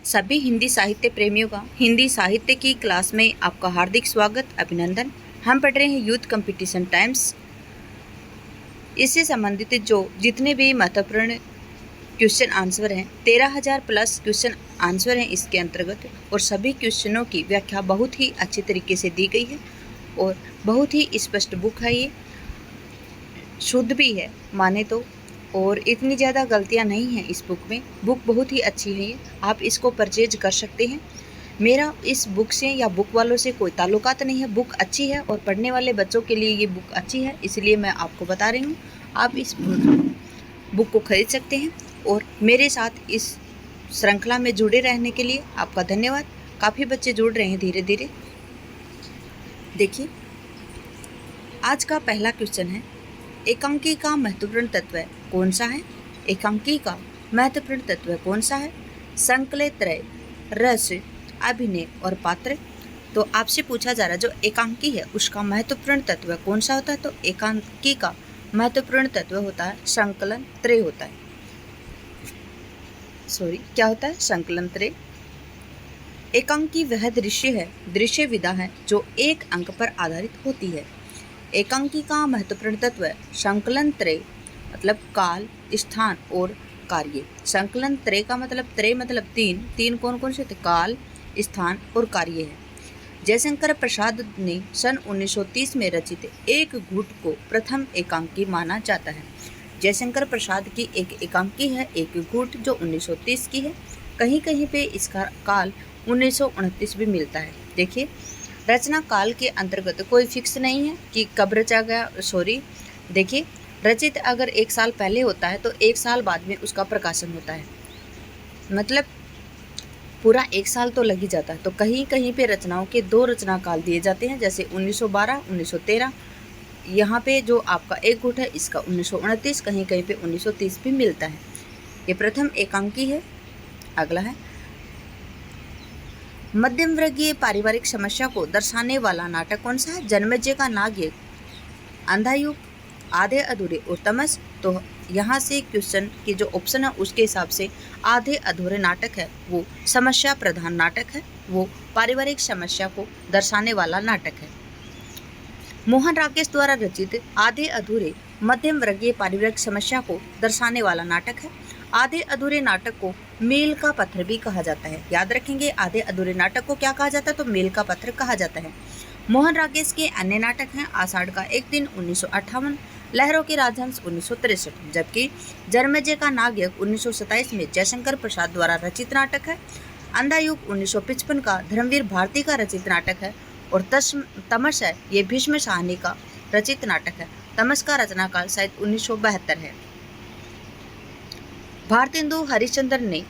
सभी हिंदी साहित्य प्रेमियों का हिंदी साहित्य की क्लास में आपका हार्दिक स्वागत, अभिनंदन। हम पढ़ रहे हैं यूथ कंपटीशन टाइम्स। इससे संबंधित जो जितने भी महत्वपूर्ण क्वेश्चन आंसर हैं, 13,000 प्लस क्वेश्चन आंसर हैं इसके अंतर्गत, और सभी क्वेश्चनों की व्याख्या बहुत ही अच्छी तरीके से दी गई है और बहुत ही स्पष्ट बुक है। ये शुद्ध भी है माने तो, और इतनी ज़्यादा गलतियां नहीं हैं इस बुक में। बुक बहुत ही अच्छी है, ये आप इसको परचेज कर सकते हैं। मेरा इस बुक से या बुक वालों से कोई ताल्लुकात नहीं है। बुक अच्छी है और पढ़ने वाले बच्चों के लिए ये बुक अच्छी है, इसलिए मैं आपको बता रही हूँ। आप इस बुक को खरीद सकते हैं और मेरे साथ इस श्रृंखला में जुड़े रहने के लिए आपका धन्यवाद। काफ़ी बच्चे जुड़ रहे हैं धीरे धीरे। देखिए, आज का पहला क्वेश्चन है, एकांकी का महत्वपूर्ण तत्व कौन सा है? एकांकी का महत्वपूर्ण तत्व कौन सा है? संकलय, त्रय, रस, अभिनय और पात्र। तो आपसे पूछा जा रहा है जो एकांकी है उसका महत्वपूर्ण तत्व कौन सा होता है? तो एकांकी का महत्वपूर्ण तत्व होता है संकलन, त्रय होता है। क्या होता है? संकलन, त्रय। एकांकी वह दृश्य है, दृश्य विधा है जो एक अंक पर आधारित होती है। एकांकी का महत्वपूर्ण तत्व संकलन, त्रय मतलब काल, स्थान और कार्य। संकलन, त्रय का मतलब, त्रय मतलब तीन कौन कौन से थे? काल, स्थान और कार्य है। जयशंकर प्रसाद ने सन 1930 में रचित एक घूट को प्रथम एकांकी माना जाता है। जयशंकर प्रसाद की एक एकांकी है एक घूट, जो 1930 की है। कहीं कहीं पे इसका काल 1929 भी मिलता है। देखिए, रचना काल के अंतर्गत कोई फिक्स नहीं है कि कब रचा गया। देखिए, रचित अगर 1 साल पहले होता है तो 1 साल बाद में उसका प्रकाशन होता है, मतलब पूरा 1 साल तो लग ही जाता है। तो कहीं कहीं पे रचनाओं के 2 रचना काल दिए जाते हैं, जैसे 1912, 1913। यहाँ पे जो आपका एक गुट है इसका 1929, कहीं कहीं पे 1930 भी मिलता है। ये प्रथम एकांकी है। अगला है, मध्यम वर्गीय पारिवारिक समस्या को दर्शाने वाला नाटक कौन सा है? जन्मेजय का नागयिक, अंधायुग, आधे अधूरे और तमस। तो यहाँ से क्वेश्चन की जो ऑप्शन है उसके हिसाब से आधे अधूरे नाटक है वो समस्या प्रधान नाटक है, वो पारिवारिक समस्या को दर्शाने वाला नाटक है। मोहन राकेश द्वारा रचित आधे अधूरे मध्यम वर्गीय पारिवारिक समस्या को दर्शाने वाला नाटक है। आधे अधूरे नाटक को मील का पत्थर भी कहा जाता है। याद रखेंगे, आधे अधूरे नाटक को क्या कहा जाता है? तो मील का पत्थर कहा जाता है। मोहन राकेश के अन्य नाटक हैं आषाढ़ का एक दिन 1958, लहरों के राजहंस 1963, जबकि जन्मेजय का नागयिक 1927 में जयशंकर प्रसाद द्वारा रचित नाटक है। अंधायुग 1955 का धर्मवीर भारती का रचित नाटक है, और तमस है ये भीष्म साहनी का रचित नाटक है। तमस का रचनाकाल शायद 1972 है। भारतेंदु हरिश्चंद्र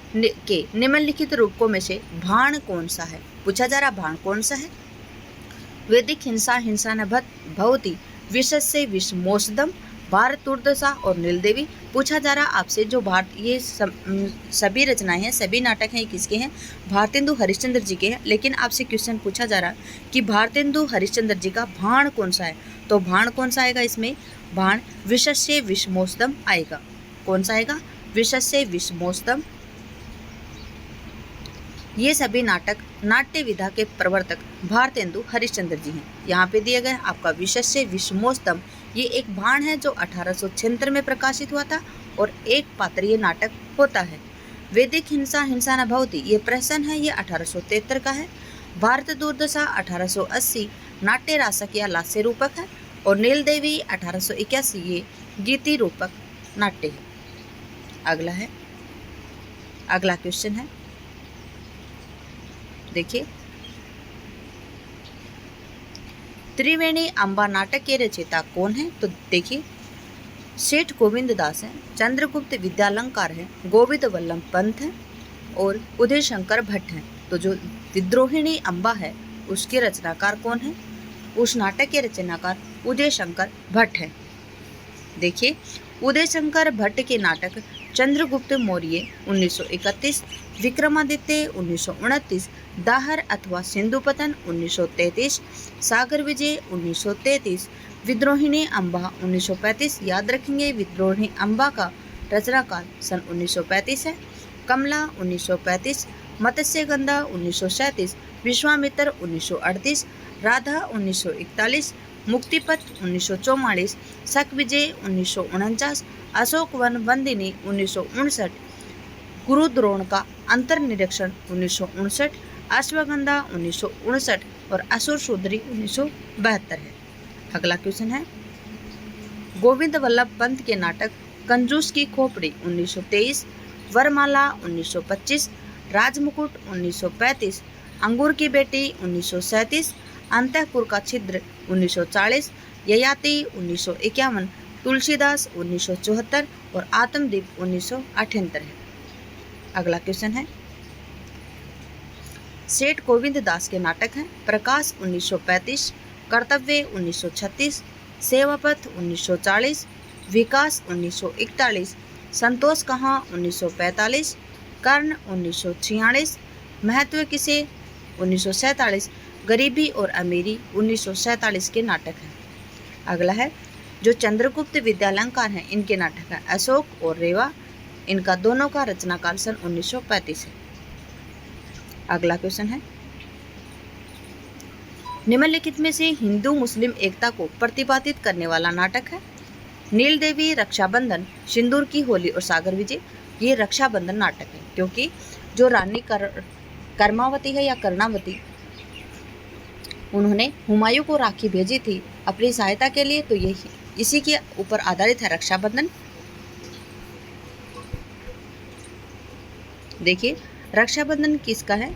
के निम्नलिखित रूपकों में से भाण कौन सा है? पूछा जा रहा भाण कौन सा है? वैदिक हिंसा, हिंसा न भवति, विशद से विषमोषदम, भारत दुर्दशा और नीलदेवी। पूछा जा रहा आपसे जो ये सभी रचनाएं हैं, सभी नाटक हैं, किसके हैं? भारतेंदु हरिश्चंद्र जी के हैं। लेकिन आपसे क्वेश्चन पूछा जा रहा कि भारतेंदु हरिश्चंद्र जी का भाण कौन सा है? तो भाण कौन सा आएगा इसमें? भाण विशद से विषमोषदम आएगा। कौन सा आएगा? विशद से विषमोषदम। ये सभी नाटक नाट्य विधा के प्रवर्तक भारतेंदु हरिश्चंद्र जी हैं। यहाँ पे दिया गया आपका विशद से विषमोषदम। ये एक भाण है जो 1876 में प्रकाशित हुआ था और एक पात्रीय नाटक होता है। वैदिक हिंसा, हिंसा न भवति, ये प्रहसन है, ये 1873 का है। भारत दुर्दशा 1880 नाट्य रासक या लास्य रूपक है, और नीलदेवी 1881 ये गीति रूपक नाट्य है। अगला क्वेश्चन है, देखिए, त्रिवेणी अम्बा नाटक के रचयिता कौन है? तो देखिए, सेठ गोविंद दास हैं, चंद्रगुप्त विद्यालंकार है, गोविंद वल्लभ पंत है और उदय शंकर भट्ट हैं। तो जो विद्रोहिणी अम्बा है उसके रचनाकार कौन है? उस नाटक के रचनाकार उदय शंकर भट्ट है। देखिए, उदय शंकर भट्ट के नाटक चंद्रगुप्त मौर्य 1931, विक्रमादित्य 1929, दाहर अथवा सिंधुपतन 1933, सागर विजय 1933, विद्रोहिणी अम्बा 1935। याद रखेंगे, विद्रोहिणी अम्बा का रचनाकाल सन 1935 है। कमला 1935, मत्स्यगंधा 1937, विश्वामित्र 1938, राधा 1941, मुक्तिपथ 1944, शक-विजय 1949, अशोक वन बंदिनी 1959, गुरुद्रोण का अंतर्निरीक्षण 1959, अश्वगंधा 1959 और असुर शूद्री 1972 है। अगला क्वेश्चन है, गोविंद वल्लभ पंत के नाटक कंजूस की खोपड़ी 1923, वरमाला 1925, राजमुकुट 1935, अंगूर की बेटी 1937, अंतःपुर का छिद्र 1940, ययाति 1951, तुलसीदास 1974 और आत्मदीप 1978 है। अगला क्वेश्चन है, सेठ गोविंद दास के नाटक हैं प्रकाश 1935, कर्तव्य 1936, सेवापथ 1940, विकास 1941, संतोष कहाँ 1945, कर्ण 1946, महत्व किसे 1947, गरीबी और अमीरी 1947 के नाटक हैं। अगला है, जो चंद्रगुप्त विद्यालंकार हैं इनके नाटक हैं अशोक और रेवा, इनका दोनों का रचनाकाल सन 1935 है। अगला क्वेश्चन है, निम्नलिखित में से हिंदू मुस्लिम एकता को प्रतिपादित करने वाला नाटक है। नील देवी, रक्षाबंधन, सिंदूर की होली और सागर विजय। ये रक्षाबंधन नाटक है, क्योंकि जो रानी कर्मावती है या कर्णावती, उन्होंने हुमायूं को राखी भेजी थी अपनी सहायता के लिए, तो ये इसी के ऊपर आधारित है रक्षाबंधन। देखिए रक्षाबंधन किसका है।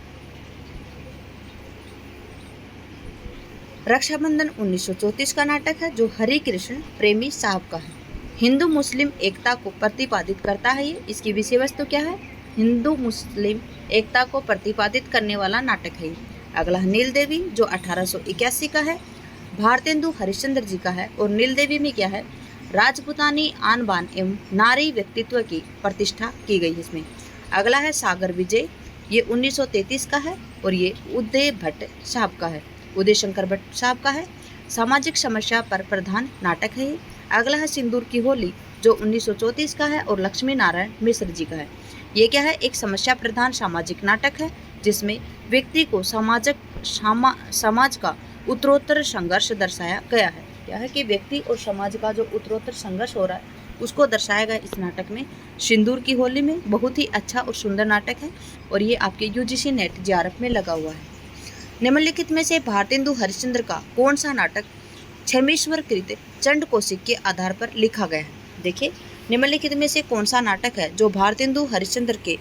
रक्षाबंधन 1934 का नाटक है, जो हरि कृष्ण प्रेमी साहब का है। हिंदू मुस्लिम एकता को प्रतिपादित करता है ये। इसकी विषय वस्तु क्या है, हिंदू मुस्लिम एकता को प्रतिपादित करने वाला नाटक है। अगला नील देवी, जो 1881 का है, भारतेंदु हरिश्चंद्र जी का है। और नील देवी में क्या है, राजपूतानी आन बान एवं नारी व्यक्तित्व की प्रतिष्ठा की गई इसमें। अगला है सागर विजय, ये 1933 का है और ये उदय भट्ट साहब का है, उदय शंकर भट्ट साहब का है। सामाजिक समस्या पर प्रधान नाटक है ये। अगला है सिंदूर की होली, जो 1934 का है और लक्ष्मी नारायण मिश्र जी का है। ये क्या है, एक समस्या प्रधान सामाजिक नाटक है, जिसमें व्यक्ति को समाज का उत्तरोत्तर संघर्ष दर्शाया गया है। क्या है कि व्यक्ति और समाज का जो उत्तरोत्तर संघर्ष हो रहा है उसको दर्शाया गया इस नाटक में। सिंदूर की होली में बहुत ही अच्छा और सुंदर नाटक है और ये आपके यूजीसी नेट जेआरएफ में लगा हुआ है। निम्नलिखित में से भारतेंदु हरिश्चंद्र का कौन सा नाटक क्षमेश्वर कृत चंड कौशिक के आधार पर लिखा गया है। देखिए निम्नलिखित में से कौन सा नाटक है जो भारतेंदु हरिश्चंद्र के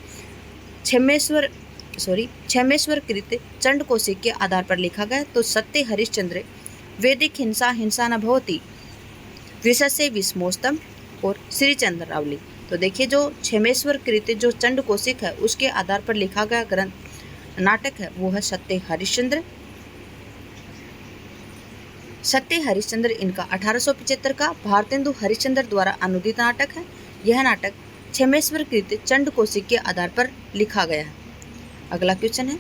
क्षमेश्वर कृत चंड कौशिक के आधार पर लिखा गया। तो सत्य हरिश्चंद्र, वैदिक हिंसा हिंसा न भवति, विशस्य विस्मोस्तम और श्री चंद्रावली। तो देखिए जो क्षमेश्वर कृत जो चंड कौशिक है उसके आधार पर लिखा गया ग्रंथ नाटक है वो है सत्य हरिश्चंद्र। सत्य हरिश्चंद्र इनका 1875 का भारतेंदु हरिश्चंद्र द्वारा अनुदित नाटक है। यह नाटक क्षमेश्वर कृत चंड कौशिक के आधार पर लिखा गया है। अगला क्वेश्चन है,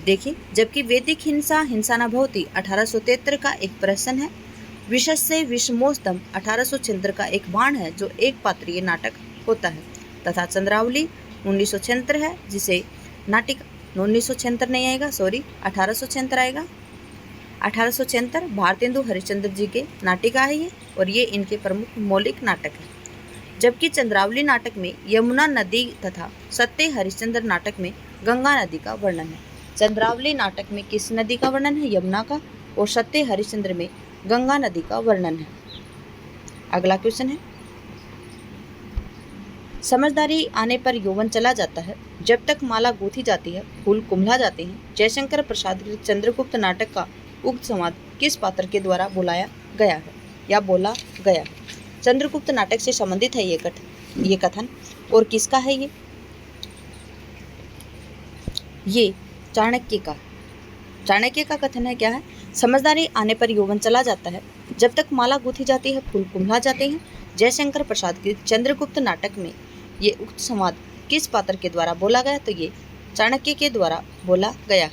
देखिए जबकि वैदिक हिंसा हिंसा न भवति 1873 का एक प्रश्न है। विशस्य विषमोस्तम 1876 का एक बाण है जो एक पात्रीय नाटक होता है। तथा चंद्रावली 1976 है, जिसे नाटिका 1976 नहीं आएगा, 1876 आएगा। 1876 भारतेंदु हरिश्चंद्र जी के नाटिका है ये, और ये इनके प्रमुख मौलिक नाटक है। जबकि चंद्रावली नाटक में यमुना नदी तथा सत्य हरिश्चंद्र नाटक में गंगा नदी का वर्णन है। चंद्रावली नाटक में किस नदी का वर्णन है, यमुना का, और सत्य हरिश्चंद्र में गंगा नदी का वर्णन है। अगला क्वेश्चन है, समझदारी आने पर यौवन चला जाता है, जब तक माला गूंथी जाती है फूल कुम्हला जाते हैं। जयशंकर प्रसाद कृत चंद्रगुप्त नाटक का उक्त संवाद किस पात्र के द्वारा बुलाया गया है या बोला गया है। चंद्रगुप्त नाटक से संबंधित है ये कथन, और किसका है ये चाणक्य का कथन है। क्या है, समझदारी आने पर यौवन चला जाता है, जब तक माला गूंथी जाती है फूल कुम्हला जाते हैं। जयशंकर प्रसाद के चंद्रगुप्त नाटक में ये उक्त संवाद किस पात्र के द्वारा बोला गया, तो ये चाणक्य के द्वारा बोला गया है।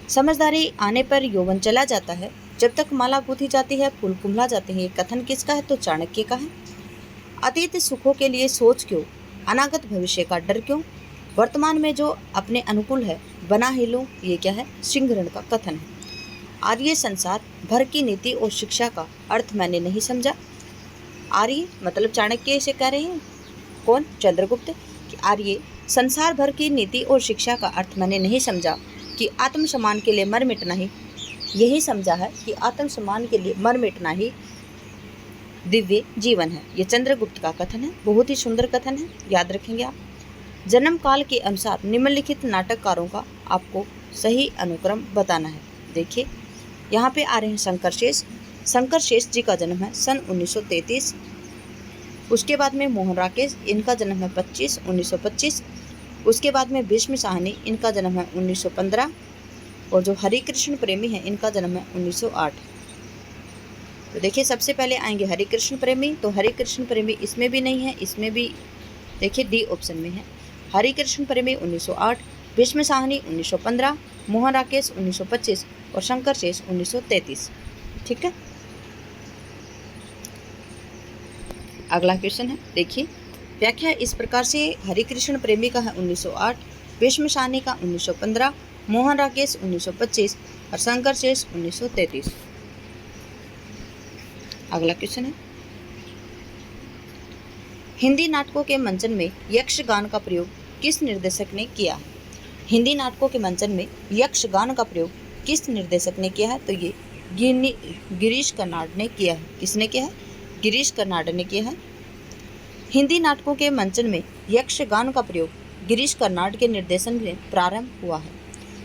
समझदारी आने पर यौवन चला जाता है, जब तक माला गूंथी जाती है फूल कुम्हला जाते हैं, ये कथन किसका है, तो चाणक्य का है। अतीत सुखों के लिए सोच क्यों, अनागत भविष्य का डर क्यों। वर्तमान में जो अपने अनुकूल है बना ही लो, ये क्या है? सिंहरण का कथन है। आर्य संसार भर की नीति और शिक्षा का अर्थ मैंने नहीं समझा। आर्य मतलब चाणक्य से कह रहे हैं, कौन? चंद्रगुप्त, कि आर्य संसार भर की नीति और शिक्षा का अर्थ मैंने नहीं समझा कि आत्मसम्मान के लिए मर मिटना ही, यही समझा है कि आत्मसम्मान के लिए मर मिटना ही दिव्य जीवन है। ये चंद्रगुप्त का कथन है, बहुत ही सुंदर कथन है, याद रखेंगे आप। जन्म काल के अनुसार निम्नलिखित नाटककारों का आपको सही अनुक्रम बताना है। देखिए यहाँ पे आ रहे हैं शंकरशेष। शंकरशेष जी का जन्म है सन 1933। उसके बाद में मोहन राकेश, इनका जन्म है 1925। उसके बाद में भीष्म साहनी, इनका जन्म है 1915। और जो हरिकृष्ण प्रेमी है, इनका जन्म है 1908। तो देखिए सबसे पहले आएंगे हरिकृष्ण प्रेमी। तो हरिकृष्ण प्रेमी इसमें भी नहीं है, इसमें भी देखिए डी ऑप्शन में है। हरिकृष्ण प्रेमी 1908, भीष्म साहनी 1915, मोहन राकेश 1925 और शंकरशेष 1933। ठीक है। अगला क्वेश्चन है, देखिए व्याख्या इस प्रकार से हरिकृष्ण प्रेमी का है 1908, भीष्म साहनी का 1915, मोहन राकेश 1925 और शंकरशेष 1933। अगला क्वेश्चन है, हिंदी नाटकों के मंचन में यक्षगान का प्रयोग किस निर्देशक ने किया है? हिंदी नाटकों के मंचन में यक्षगान का प्रयोग किस निर्देशक ने किया है? तो ये गिरीश कर्नाड ने किया है। किसने किया है? गिरीश कर्नाड ने किया है। हिंदी नाटकों के मंचन में यक्षगान का प्रयोग गिरीश कर्नाड के निर्देशन में प्रारंभ हुआ है,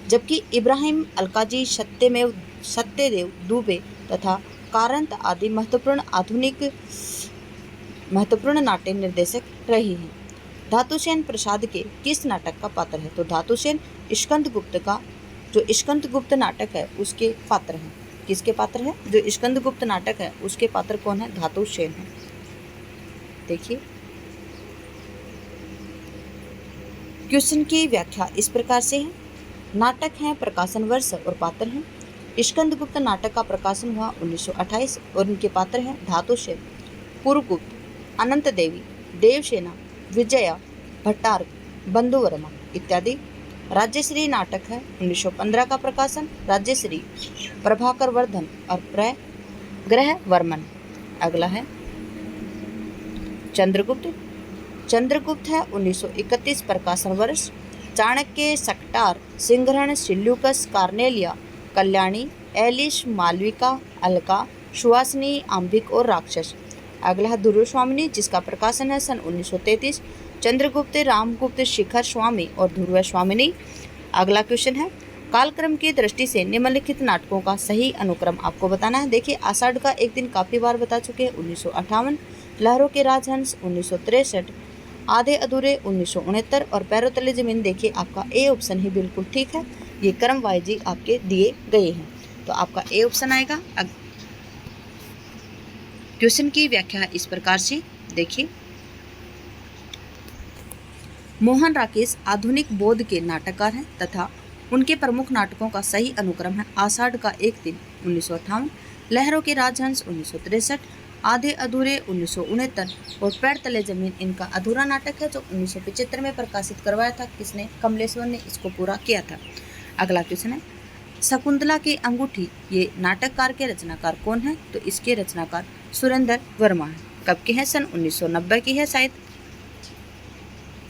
जबकि इब्राहिम अलकाजी, सत्यदेव दुबे तथा कारंत आदि महत्वपूर्ण नाट्य निर्देशक रही हैं। धातुसेन प्रसाद के किस नाटक का पात्र है? तो धातुसेन स्कंदगुप्त का, जो स्कंदगुप्त नाटक है उसके पात्र हैं। किसके पात्र है? जो स्कंदगुप्त नाटक है उसके पात्र कौन है? धातुसेन है। देखिए क्वेश्चन की व्याख्या इस प्रकार से है। नाटक है, प्रकाशन वर्ष और पात्र हैं। स्कंदगुप्त नाटक का प्रकाशन हुआ 1928 और उनके पात्र हैं धातुसेन, पुरगुप्त, अनंत देवी, देवसेना, विजया, भट्टार्क, बंधुवर्मा इत्यादि। राज्यश्री नाटक है 1915 का प्रकाशन, राज्यश्री प्रभाकर वर्धन और प्रग्रह वर्मन। अगला है चंद्रगुप्त। चंद्रगुप्त है 1931 प्रकाशन वर्ष। Chanakya, Shaktar, Sinharan, Seleucus, Cornelia, Kalyani, Elis, Malvika, Alka, Suhasini, Ambhik और राक्षस। अगला है ध्रुव स्वामिनी, जिसका प्रकाशन है सन 1933। चंद्रगुप्त, रामगुप्त, शिखर स्वामी और ध्रुव स्वामिनी। अगला क्वेश्चन है, कालक्रम की दृष्टि से निम्नलिखित नाटकों का सही अनुक्रम आपको बताना है। देखिए आषाढ़ का एक दिन काफ़ी बार बता चुके हैं 1958, लहरों के राजहंस 1963, आधे अधूरे 1969 और पैरों तले जमीन। देखिए आपका ए ऑप्शन ही बिल्कुल ठीक है, ये क्रम वाइज ही आपके दिए गए हैं, तो आपका ए ऑप्शन आएगा। क्वेश्चन की व्याख्या इस प्रकार से, देखिए मोहन राकेश आधुनिक बौद्ध के नाटककार हैं तथा उनके प्रमुख नाटकों का सही अनुक्रम है आषाढ़ का एक दिन 1958, लहरों के राजहंस 1963, आधे अधूरे 1969 और पैर तले जमीन इनका अधूरा नाटक है जो 1975 में प्रकाशित करवाया था। किसने? कमलेश्वर ने इसको पूरा किया था। अगला क्वेश्चन है, शकुंतला की अंगूठी, ये नाटककार के रचनाकार कौन है? तो इसके रचनाकार सुरेंद्र वर्मा है। कब की है? सन 1990 की है शायद।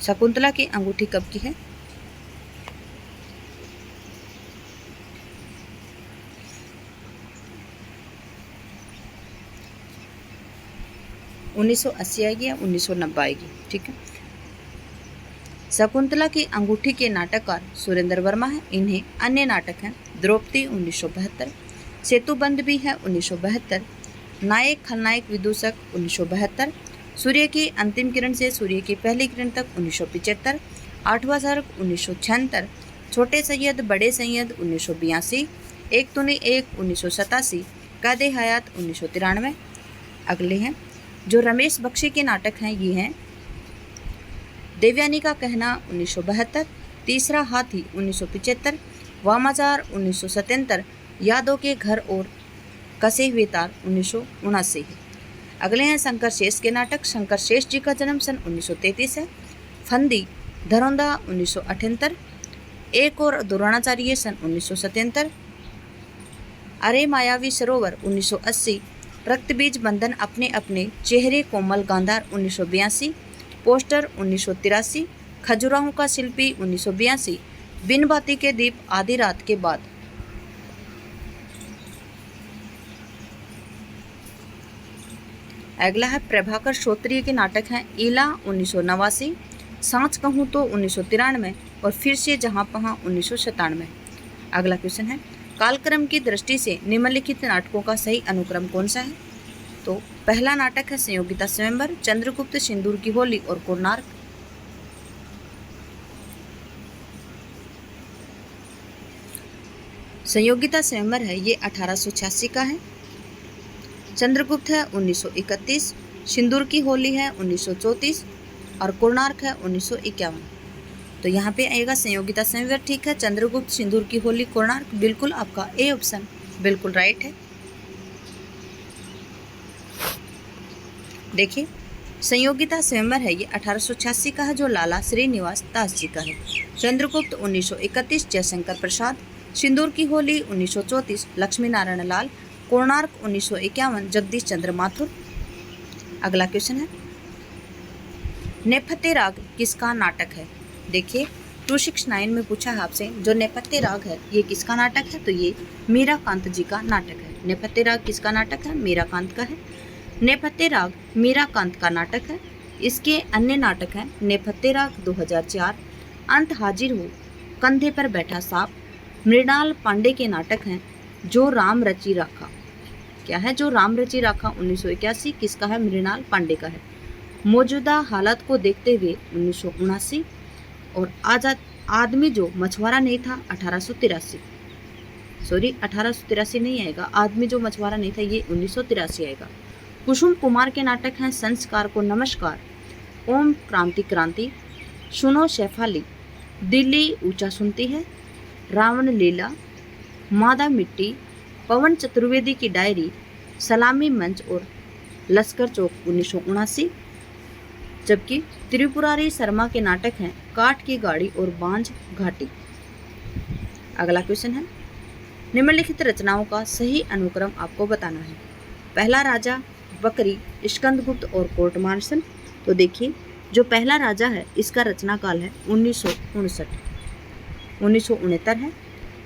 शकुंतला की अंगूठी कब की है? (1980) आएगी या 1990 आएगी? ठीक है। शकुंतला की अंगूठी के नाटककार सुरेंद्र वर्मा है। इन्हें अन्य नाटक हैं द्रौपदी 1972, सेतुबंध भी है 1972, नायक खलनायक विदूषक 1972, सूर्य की अंतिम किरण से सूर्य की पहली किरण तक 1975, आठवां सर्ग 1976, छोटे सैयद बड़े सैयद 1982, एक तूने एक 1987, कैदे हयात 1993। अगले हैं जो रमेश बख्शी के नाटक हैं, ये हैं देवयानी का कहना 1972, तीसरा हाथी 1975, वामाचार 1977, यादों के घर और कसे हुए तार 1979 है। अगले हैं शंकर शेष के नाटक। शंकर शेष जी का जन्म सन 1933 है। फंदी धरोंदा 1978, एक और द्रोणाचार्य सन 1977, अरे मायावी सरोवर 1980, रक्तबीज बंधन अपने अपने चेहरे कोमल गांधार 1982, पोस्टर 1983, खजुराहों का शिल्पी 1982, बिन बाती के दीप आधी रात के बाद। अगला है प्रभाकर श्रोत्रिय के नाटक हैं ईला 1989, सांच कहूँ तो 1993 और फिर से जहाँ पहाँ 1997। अगला क्वेश्चन है कालक्रम की दृष्टि से निम्नलिखित नाटकों का सही अनुक्रम कौन सा है? तो पहला नाटक है संयोगिता स्वयंवर, चंद्रगुप्त, सिंदूर की होली और कोणार्क। संयोगिता स्वयंवर है ये 1886 का है, चंद्रगुप्त है 1931, सिंदूर की होली है 1934 और कोणार्क है 1951। तो यहाँ पे आएगा संयोगिता स्वयंवर, ठीक है। चंद्रगुप्त, सिंदूर की होली, कोणार्क, बिल्कुल आपका ए ऑप्शन बिल्कुल राइट है। देखिए संयोगिता स्वयंवर है ये 1886 का है जो लाला श्रीनिवास दास जी का है। चंद्रगुप्त 1931 जयशंकर प्रसाद, सिंदूर की होली 1934 लक्ष्मी नारायण लाल, कोणार्क 1951 जगदीश चंद्र माथुर। अगला क्वेश्चन है नेपथ्य राग किसका नाटक है? देखिए 269 में पूछा है आपसे जो नेपथ्य राग है ये किसका नाटक है? तो ये मीराकांत जी का नाटक है। नेपथ्य राग किसका नाटक है? मीराकांत का है। नेपथ्य राग मीराकांत का नाटक है। इसके अन्य नाटक हैं नेपथ्य राग 2004, अंत हाजिर हो, कंधे पर बैठा सांप। मृणाल पांडे के नाटक हैं जो राम रची राखा। क्या है? जो राम रची राखा 1981 किसका है? मृणाल पांडे का है। मौजूदा हालत को देखते हुए 1979 और आजाद आदमी जो मछुआरा नहीं था 1883 नहीं आएगा, आदमी जो मछुआरा नहीं था ये 1983 आएगा। कुसुम कुमार के नाटक हैं संस्कार को नमस्कार, ओम क्रांति क्रांति, सुनो शेफाली, दिल्ली ऊंचा सुनती है, रावण लीला, मादा मिट्टी, पवन चतुर्वेदी की डायरी, सलामी मंच और लश्कर चौक 1979। जबकि त्रिपुरारी शर्मा के नाटक हैं काठ की गाड़ी और बांझ घाटी। अगला क्वेश्चन है निम्नलिखित रचनाओं का सही अनुक्रम आपको बताना है। पहला राजा, बकरी, स्कंदगुप्त और कोर्ट मार्शल। तो देखिए जो पहला राजा है इसका रचना काल है 1969 है।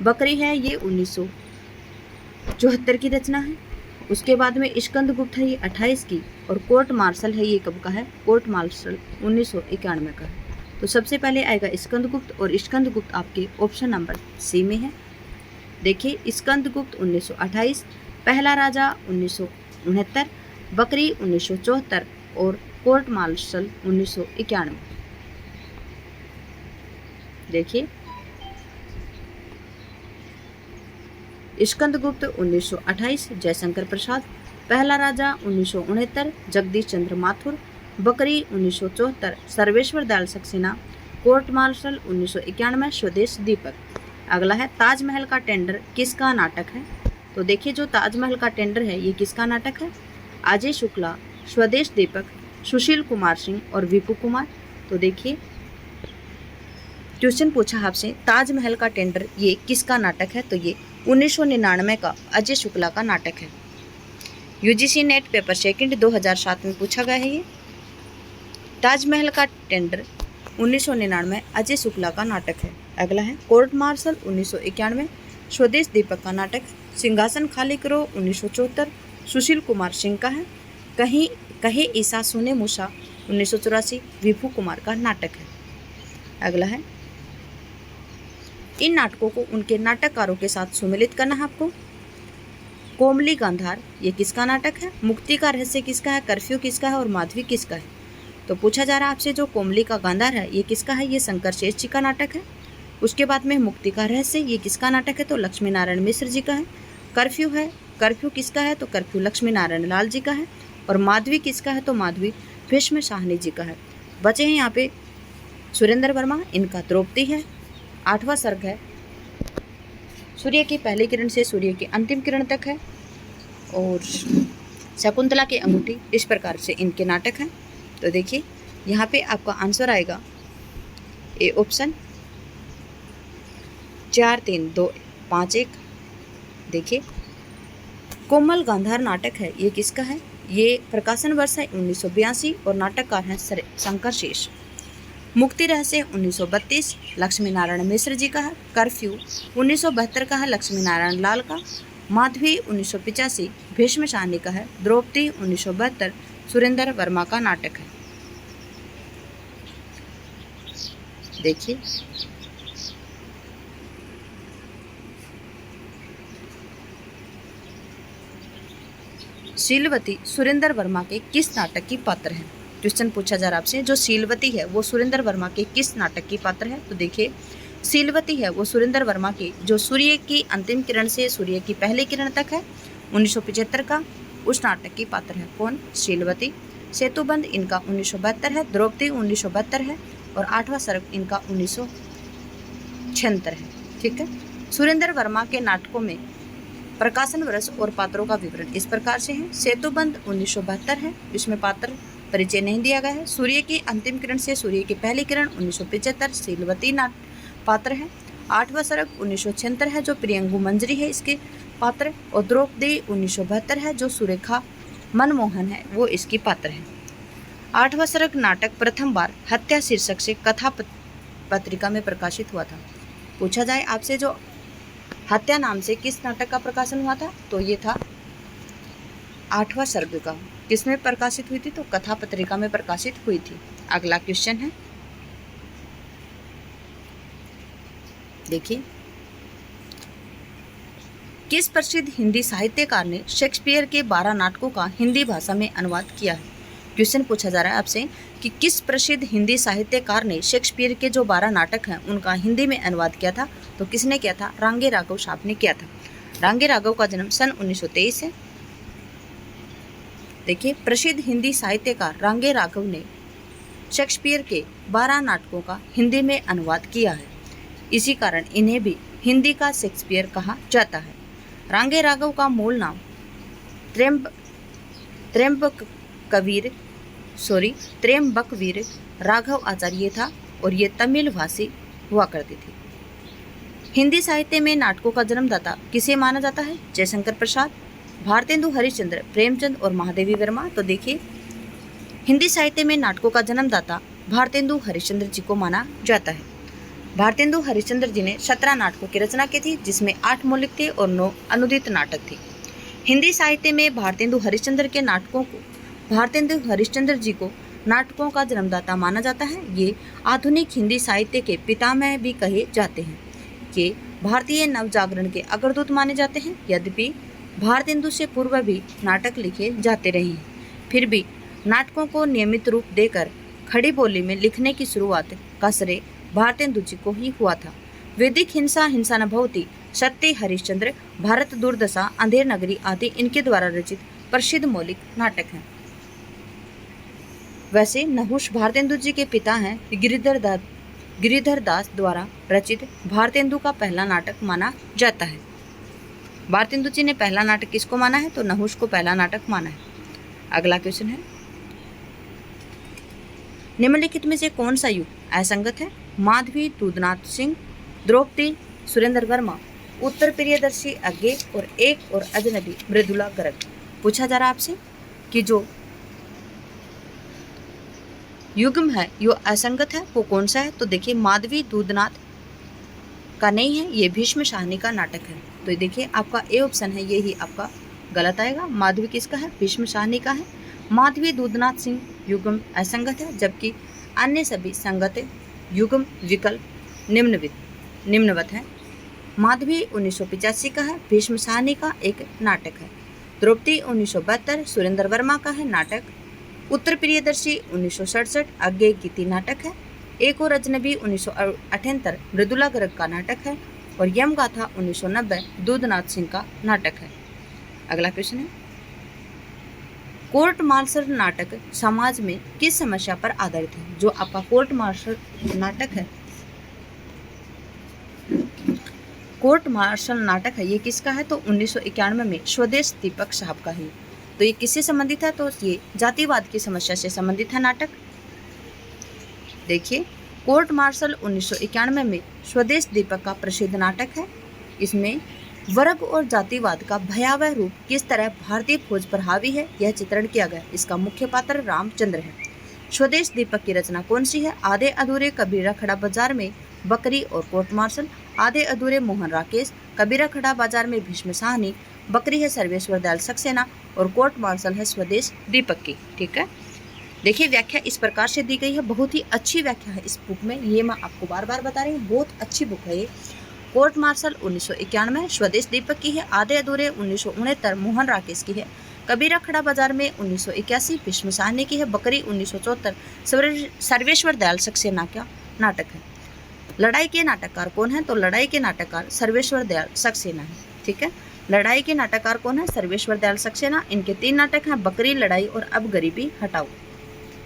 बकरी है ये 1974 की रचना है। उसके बाद में स्कंदगुप्त है ये 28 की और कोर्ट मार्शल है ये कब का है? कोर्ट मार्शल 1991 का है। तो सबसे पहले आएगा स्कंदगुप्त और स्कंदगुप्त आपके ऑप्शन नंबर सी में है। देखिए स्कंदगुप्त 1928, पहला राजा 1969, बकरी 1974 और कोर्ट मार्शल 1991। देखिए स्कंदगुप्त 1928 जयशंकर प्रसाद, पहला राजा 1969 जगदीश चंद्र माथुर, बकरी 1974 सर्वेश्वर दयाल सक्सेना, कोर्ट मार्शल 1991 स्वदेश दीपक। अगला है ताजमहल का टेंडर किसका नाटक है? तो देखिए जो ताजमहल का टेंडर है ये किसका नाटक है? अजय शुक्ला, स्वदेश दीपक, सुशील कुमार सिंह और विपू कुमार। तो देखिए क्वेश्चन पूछा आपसे ताजमहल का टेंडर ये किसका नाटक है? तो ये 1999 का अजय शुक्ला का नाटक है। यूजीसी नेट पेपर सेकंड 2007 में पूछा गया है ये। ताजमहल का टेंडर 1999 अजय शुक्ला का नाटक है। अगला है कोर्ट मार्शल 1991 स्वदेश दीपक का नाटक। सिंहासन खाली करो 1974 सुशील कुमार सिंह का है। कहीं कहे ईसा सुने मूसा 1984 विभू कुमार का नाटक है। अगला है इन नाटकों को उनके नाटककारों के साथ सुमिलित करना है आपको। कोमली गांधार ये किसका नाटक है? मुक्ति का रहस्य किसका है? कर्फ्यू किसका है? और माधवी किसका है? तो पूछा जा रहा है आपसे जो कोमली का गांधार है ये किसका है? ये शंकर शेष जी का नाटक है। उसके बाद में मुक्ति का रहस्य ये किसका नाटक है? तो लक्ष्मी नारायण मिश्र जी का है। कर्फ्यू है, कर्फ्यू किसका है? तो कर्फ्यू लक्ष्मी नारायण लाल जी का है। और माधवी किसका है? तो माधवी भीष्म साहनी जी का है। बचे हैं यहाँ पे सुरेंद्र वर्मा, इनका द्रौपदी है। 8वां सर्ग है सूर्य की पहली किरण से सूर्य की अंतिम किरण तक है। और शकुंतला की अंगूठी, इस प्रकार से इनके नाटक हैं। तो देखिए यहाँ पे आपका आंसर आएगा ए ऑप्शन 4 3 2 5 1। देखिए कोमल गांधार नाटक है, ये किसका है? ये प्रकाशन वर्ष है 1982 और नाटककार हैं शंकर शेष। मुक्ति रहस्य 1932 लक्ष्मी नारायण मिश्र जी का है। कर्फ्यू 1972 का है लक्ष्मी नारायण लाल का। माधवी 1985 भीष्म शाहनी का है। द्रौपदी 1972 सुरेंद्र वर्मा का नाटक है। देखिए शीलवती सुरेंद्र वर्मा के किस नाटक की पात्र है? क्वेश्चन पूछा जा रहा है आपसे, जो शीलवती है वो सुरेंद्र वर्मा के किस नाटक की पात्र है? तो देखिए शीलवती है वो सुरेंद्र वर्मा की जो सूर्य की अंतिम किरण से सूर्य की पहली किरण तक है 1975 का, उस नाटक की पात्र है। कौन? शीलवती। सेतुबंध इनका 1972 है। द्रौपदी 1972 है और आठवां सर्ग इनका 1976 है। ठीक है। सुरेंद्र वर्मा के नाटकों में प्रकाशन वर्ष और पात्रों का विवरण इस प्रकार से है। सेतुबंध 1972 है, इसमें पात्र परिचय नहीं दिया गया है। सूर्य की अंतिम किरण से सूर्य की पहली किरण 1975 शीलवती पात्र है। आठवां सर्ग 1976 है जो प्रियंगु मंजरी है इसके पात्र, और द्रौपदी 1972 है जो सुरेखा मनमोहन है वो इसकी पात्र है। आठवां सर्ग नाटक प्रथम बार हत्या शीर्षक से कथा पत्रिका में प्रकाशित हुआ था। पूछा जाए आपसे जो हत्या नाम से किस नाटक का प्रकाशन हुआ था? तो ये था आठवां सर्ग का। किसमें प्रकाशित हुई थी? तो कथा पत्रिका में प्रकाशित हुई थी। अगला क्वेश्चन है, देखिए किस प्रसिद्ध हिंदी साहित्यकार ने शेक्सपियर के 12 नाटकों का हिंदी भाषा में अनुवाद किया है? क्वेश्चन पूछा जा रहा है आपसे कि किस प्रसिद्ध हिंदी साहित्यकार ने शेक्सपियर के जो 12 नाटक हैं उनका हिंदी में अनुवाद किया था? तो किसने किया था? रांगे राघव साहब ने किया था। रांगे राघव का जन्म सन 1923 है। देखिए प्रसिद्ध हिंदी साहित्यकार रांगे राघव ने शेक्सपियर के 12 नाटकों का हिंदी में अनुवाद किया है, इसी कारण इन्हें भी हिंदी का शेक्सपियर कहा जाता है। रांगे राघव का मूल नाम त्र्यंबकवीर राघव आचार्य था और ये तमिल भाषी हुआ करती थी। हिंदी साहित्य में नाटकों का जन्मदाता किसे माना जाता है? जयशंकर प्रसाद, भारतेंदु हरिश्चंद्र, प्रेमचंद और महादेवी वर्मा। तो देखिए हिंदी साहित्य में नाटकों का जन्मदाता भारतेंदु हरिश्चंद्र जी को माना जाता है। भारतेंदु हरिश्चंद्र जी ने 17 नाटकों की रचना की थी, जिसमें 8 मौलिक थे और 9 अनुदित नाटक थे। हिंदी साहित्य में भारतेंदु हरिश्चंद्र जी को नाटकों का जन्मदाता माना जाता है। ये आधुनिक हिंदी साहित्य के पितामह भी कहे जाते हैं। ये भारतीय नवजागरण के अग्रदूत माने जाते हैं। यद्यपि भारतेंदु से पूर्व भी नाटक लिखे जाते रहे हैं, फिर भी नाटकों को नियमित रूप देकर खड़ी बोली में लिखने की शुरुआत का श्रेय भारतेंदु जी को ही हुआ था। वैदिक हिंसा न भवती, सत्य हरिश्चंद्र, भारत दुर्दशा, अंधेर नगरी आदि इनके द्वारा रचित प्रसिद्ध मौलिक नाटक हैं। वैसे नहुष भारतेंदु जी के पिता हैं। गिरिधर दास द्वारा रचित भारतेंदु का पहला नाटक माना जाता है। भारतेंदु जी ने पहला नाटक किसको माना है? तो नहुष को पहला नाटक माना है। अगला क्वेश्चन है, निम्नलिखित में से कौन सा युग असंगत है? माधवी दूधनाथ सिंह, द्रौपदी सुरेंद्र वर्मा, उत्तर प्रियदर्शी अज्ञे और एक और अजनबी मृदुला गर्ग। पूछा जा रहा है आपसे कि जो युग्म है यो असंगत है, वो कौन सा है? तो देखिए माधवी दूधनाथ का नहीं है, ये भीष्म शाहनी का नाटक है। तो देखिए आपका ए ऑप्शन है, ये ही आपका गलत आएगा। माधवी किसका है? भीष्म शाहनी का है। माधवी दूधनाथ सिंह युग्म असंगत है, जबकि अन्य सभी संगत युग्म विकल्प निम्नवत है। माधवी 1985 का है, भीष्म शाहनी का एक नाटक है। द्रौपदी 1972 सुरेंद्र वर्मा का है नाटक। उत्तर प्रियदर्शी 1967 अज्ञे गीति नाटक है। एक और अजनबी 1978 मृदुला गर्ग का नाटक है और यम गाथा 1990 दूधनाथ सिंह का नाटक है। अगला क्वेश्चन है, कोर्ट मार्शल नाटक समाज में किस समस्या पर आधारित है? जो आपका कोर्ट मार्शल नाटक है, कोर्ट मार्शल नाटक है, ये किसका है? तो 1991 में स्वदेश दीपक साहब का है। तो ये किससे संबंधित है? तो ये जातिवाद की समस्या से संबंधित है नाटक। देखिए कोर्ट मार्शल 1991 में स्वदेश दीपक का प्रसिद्ध नाटक है। इसमें वर्ग और जातिवाद का भयावह रूप किस तरह भारतीय फौज पर हावी है, यह चित्रण किया गया। इसका मुख्य पात्र रामचंद्र है। स्वदेश दीपक की रचना कौन सी है? आधे अधूरे, कबीरा खड़ा बाजार में बकरी और कोर्ट मार्शल। आधे अधूरे मोहन राकेश, कबीरा खड़ा बाजार में भीष्म साहनी, बकरी है सर्वेश्वर दयाल सक्सेना और कोर्ट मार्शल है स्वदेश दीपक की। ठीक है, देखिए व्याख्या इस प्रकार से दी गई है, बहुत ही अच्छी व्याख्या है इस बुक में, ये मैं आपको बार बार बता रही हूँ, बहुत अच्छी बुक है ये। कोर्ट मार्शल 1991 स्वदेश दीपक की है। आधे अधूरे 1969 मोहन राकेश की है। कबीरा खड़ा बाजार में 1981 भीष्म साहनी की है। बकरी 1974 सर्वेश्वर दयाल सक्सेना का नाटक है। लड़ाई के नाटककार कौन है? तो लड़ाई के नाटककार सर्वेश्वर दयाल सक्सेना है। ठीक है, लड़ाई के नाटककार कौन है? सर्वेश्वर दयाल सक्सेना। इनके 3 नाटक हैं, बकरी, लड़ाई और अब गरीबी हटाओ।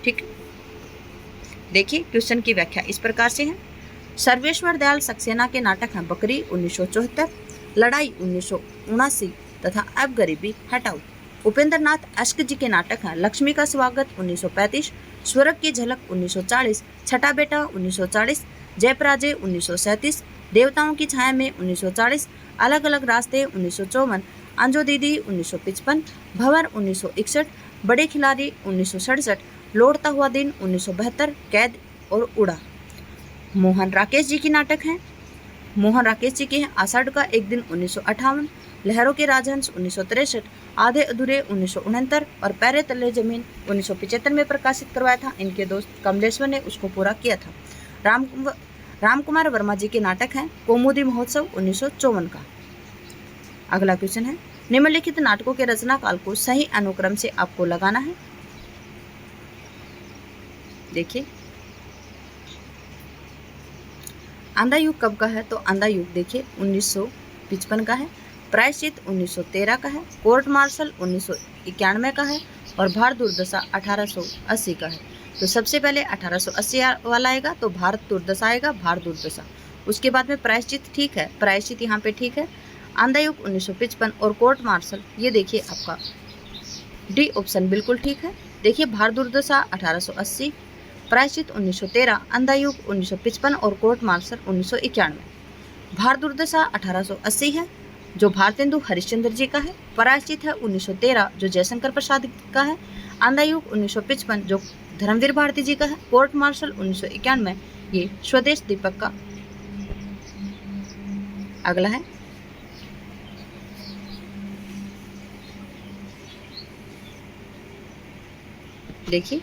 ठीक, देखिए क्वेश्चन की व्याख्या इस प्रकार से है। सर्वेश्वर दयाल सक्सेना के नाटक हैं बकरी 1974, लड़ाई 1979 तथा अब गरीबी हटाओ। उपेंद्र नाथ अश्क जी के नाटक हैं लक्ष्मी का स्वागत 1935, स्वर्ग की झलक 1940, छठा बेटा 1940, जयपराजय 1937, देवताओं की छाया में 1940, अलग अलग रास्ते 1954, अंजो दीदी 1955, भंवर 1961, बड़े खिलाड़ी 1967, लौटता हुआ दिन 1972, कैद और उड़ा। मोहन राकेश जी की नाटक हैं, मोहन राकेश जी के हैं आषाढ़ का एक दिन 1958, लहरों के राजहंस 1963, आधे अधूरे 1969 और पैरे तले जमीन 1975 में प्रकाशित करवाया था। इनके दोस्त कमलेश्वर ने उसको पूरा किया था। राम कुमार वर्मा जी के नाटक हैं कौमुदी महोत्सव 1954 का। अगला क्वेश्चन है, निम्नलिखित नाटकों के रचना काल को सही अनुक्रम से आपको लगाना है। देखिए अंधा युग कब का है? तो अंधा युग देखिए 1955 का है। प्रायश्चित 1913 का है। कोर्ट मार्शल 1991 का है और भारत दुर्दशा 1880 का है। तो सबसे पहले 1880 वाला आएगा तो भारत दुर्दशा आएगा, भारत दुर्दशा। उसके बाद में प्रायश्चित, ठीक है, प्रायश्चित यहाँ पे ठीक है। अंधा युग 1955 और कोर्ट मार्शल, ये देखिए आपका डी ऑप्शन बिल्कुल ठीक है। देखिए भारत दुर्दशा 1880, प्रायश्चित 1913, अंधा युग 1955 और कोर्ट मार्शल 1991। भारत दुर्दशा 1880 है जो भारतेंदु हरिश्चंद्र जी का है। प्रायश्चित है 1913 जो जयशंकर प्रसाद का है। अंधा युग 1955 जो धर्मवीर भारती जी का है। कोर्ट मार्शल 1991 ये स्वदेश दीपक का। अगला है देखिए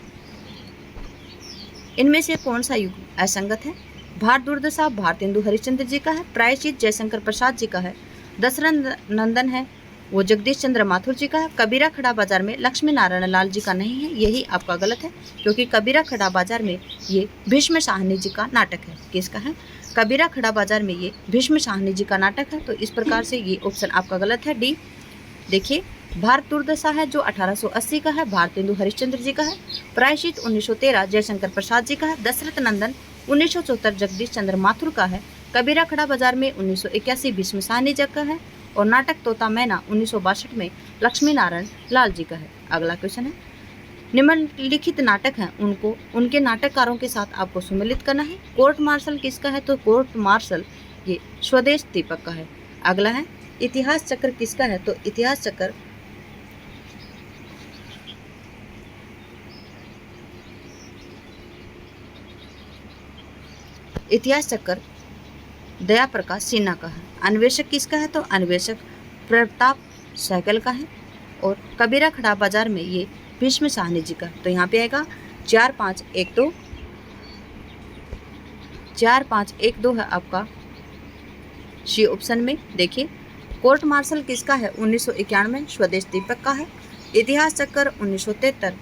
इनमें से कौन सा युग असंगत है? भारत दुर्दशा भारतेंदु हरिश्चंद्र जी का है। प्रायश्चित जयशंकर प्रसाद जी का है। दशरथ नंदन है वो जगदीश चंद्र माथुर जी का है। कबीरा खड़ा बाजार में लक्ष्मी नारायण लाल जी का नहीं है, यही आपका गलत है, क्योंकि कबीरा खड़ा बाजार में ये भीष्म साहनी जी का नाटक है। किसका है? कबीरा खड़ा बाजार में ये भीष्म साहनी जी का नाटक है। तो इस प्रकार से ये ऑप्शन आपका गलत है, डी। देखिए भारत दुर्दशा है जो 1880 का है, भारतेंदु हरिश्चंद्र जी का है। प्रायश्चित 1913 जयशंकर प्रसाद जी का है। दशरथ नंदन 1974 जगदीश चंद्र माथुर का है। कबीरा खड़ा बाजार में 1981 भीष्म साहनी जी का है और नाटक तोता मैना 1962 में लक्ष्मी नारायण लाल जी का है। अगला क्वेश्चन है, निम्नलिखित नाटक हैं उनको उनके नाटककारों के साथ आपको सम्मिलित करना है। कोर्ट मार्शल किसका है? तो कोर्ट मार्शल ये स्वदेश दीपक का है। अगला है इतिहास चक्र किसका है? तो इतिहास चक्र दया प्रकाश सिन्हा का है। अन्वेषक किसका है? तो अन्वेषक प्रताप सहगल का है। और कबीरा खड़ा बाजार में ये भीष्म साहनी जी का। तो यहाँ पे आएगा 4512, 4512 है आपका सी ऑप्शन में। देखिए कोर्ट मार्शल किसका है? 1991 स्वदेश दीपक का है। इतिहास चक्र 1973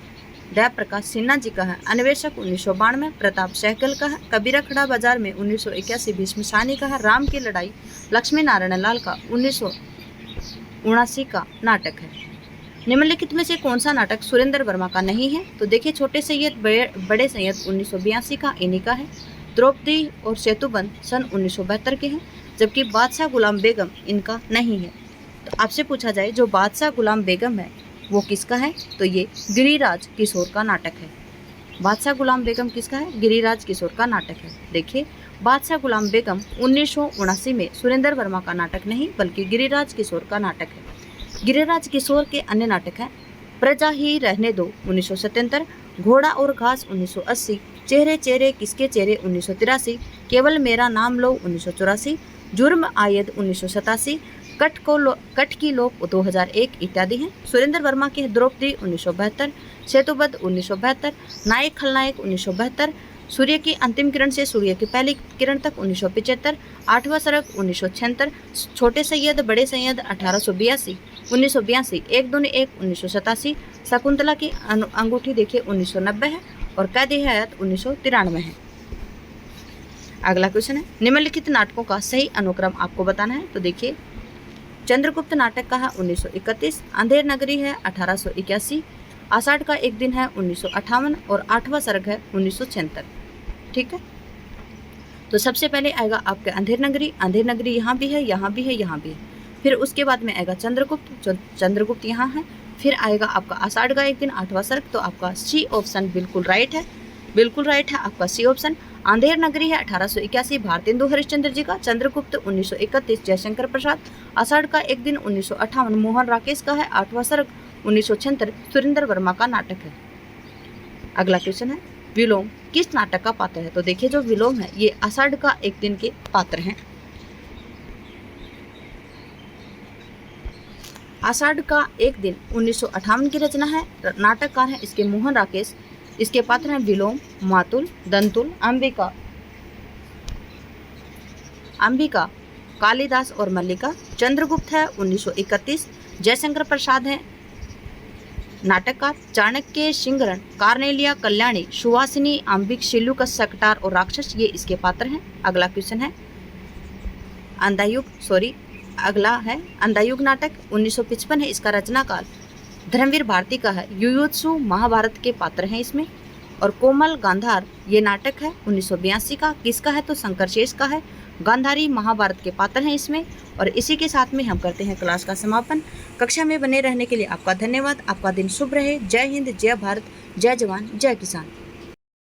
दया प्रकाश सिन्हा जी का है। अन्वेषक 1992 प्रताप सहगल का है। कबीरा खड़ा बाजार में 1981 भीष्म साहनी का है। राम की लड़ाई लक्ष्मी नारायण लाल का 1979 का नाटक है। निम्नलिखित में से कौन सा नाटक सुरेंद्र वर्मा का नहीं है? तो देखिए छोटे सैयद बड़े सैयद 1982 का इन्हीं का है। द्रौपदी और सेतुबंद सन 1972 के हैं, जबकि बादशाह गुलाम बेगम इनका नहीं है। तो आपसे पूछा जाए जो बादशाह गुलाम बेगम है वो किसका है? तो ये गिरिराज किशोर का नाटक है। बादशाह गुलाम बेगम किसका है? गिरिराज किशोर का नाटक है। देखिए, बादशाह गुलाम बेगम 1979 में सुरेंद्र वर्मा का नाटक नहीं बल्कि गिरिराज किशोर का नाटक है। गिरिराज किशोर के अन्य नाटक हैं प्रजा ही रहने दो 1977, घोड़ा और घास 1980, चेहरे चेहरे किसके चेहरे 1983, केवल मेरा नाम लो 1984, जुर्म आयद 1987, कट की लोक 2001 इत्यादि हैं। सुरेंद्र वर्मा की द्रौपदी 1972, सेतुबद्ध 1972, नायक खलनायक 1972, सूर्य की अंतिम किरण से सूर्य की पहली किरण तक 1975, आठवां सरग 1976, छोटे सैयद बड़े सैयद 1882, 1982, एक दूनी एक 1987, शकुंतला की अंगूठी देखिए 1990 है और कैद हयात 1993 है। अगला क्वेश्चन है, निम्नलिखित नाटकों का सही अनुक्रम आपको बताना है। तो देखिए, चंद्रगुप्त नाटक का है 1931, अंधेर नगरी है 1881, आषाढ़ का एक दिन है 1958 और आठवां सर्ग है 1976। ठीक है, तो सबसे पहले आएगा आपके अंधेर नगरी यहाँ भी है, यहाँ भी है, यहाँ भी है। फिर उसके बाद में आएगा चंद्रगुप्त यहाँ है। फिर आएगा आपका आषाढ़ का एक दिन, आठवां सर्ग। तो आपका सी ऑप्शन बिल्कुल राइट है आपका सी ऑप्शन। अंधेर नगरी है 1881 भारतेंदु हरिश्चंद्र जी का, चंद्रगुप्त 1931 जयशंकर प्रसाद, आषाढ़ का एक दिन 1958 मोहन राकेश का है, आठवां सर्ग 1976 सुरेंद्र वर्मा का नाटक है। अगला क्वेश्चन है, विलोम किस नाटक का पात्र है? तो देखिए, जो विलोम है ये आषाढ़ का एक दिन के पात्र हैं। आषाढ़ का एक दिन 1958 की रचना है, नाटककार है इसके मोहन राकेश, इसके पात्र हैं विलोम, मातुल, दंतुल, अंबिका, कालिदास और मल्लिका। चंद्रगुप्त है 1931, जयशंकर प्रसाद है नाटककार, चाणक्य, सिंगरण, कार्नेलिया, कल्याणी, सुवासिनी, अंबिक, शिल्लुक, सकटार और राक्षस ये इसके पात्र हैं। अगला क्वेश्चन है, अगला है अंधायुग नाटक 1955 है इसका रचनाकाल, धर्मवीर भारती का है, युयुत्सु महाभारत के पात्र हैं इसमें। और कोमल गांधार ये नाटक है 1982 का, किसका है? तो शंकर शेष का है, गांधारी महाभारत के पात्र हैं इसमें। और इसी के साथ में हम करते हैं क्लास का समापन। कक्षा में बने रहने के लिए आपका धन्यवाद। आपका दिन शुभ रहे। जय हिंद, जय भारत, जय जवान, जय किसान।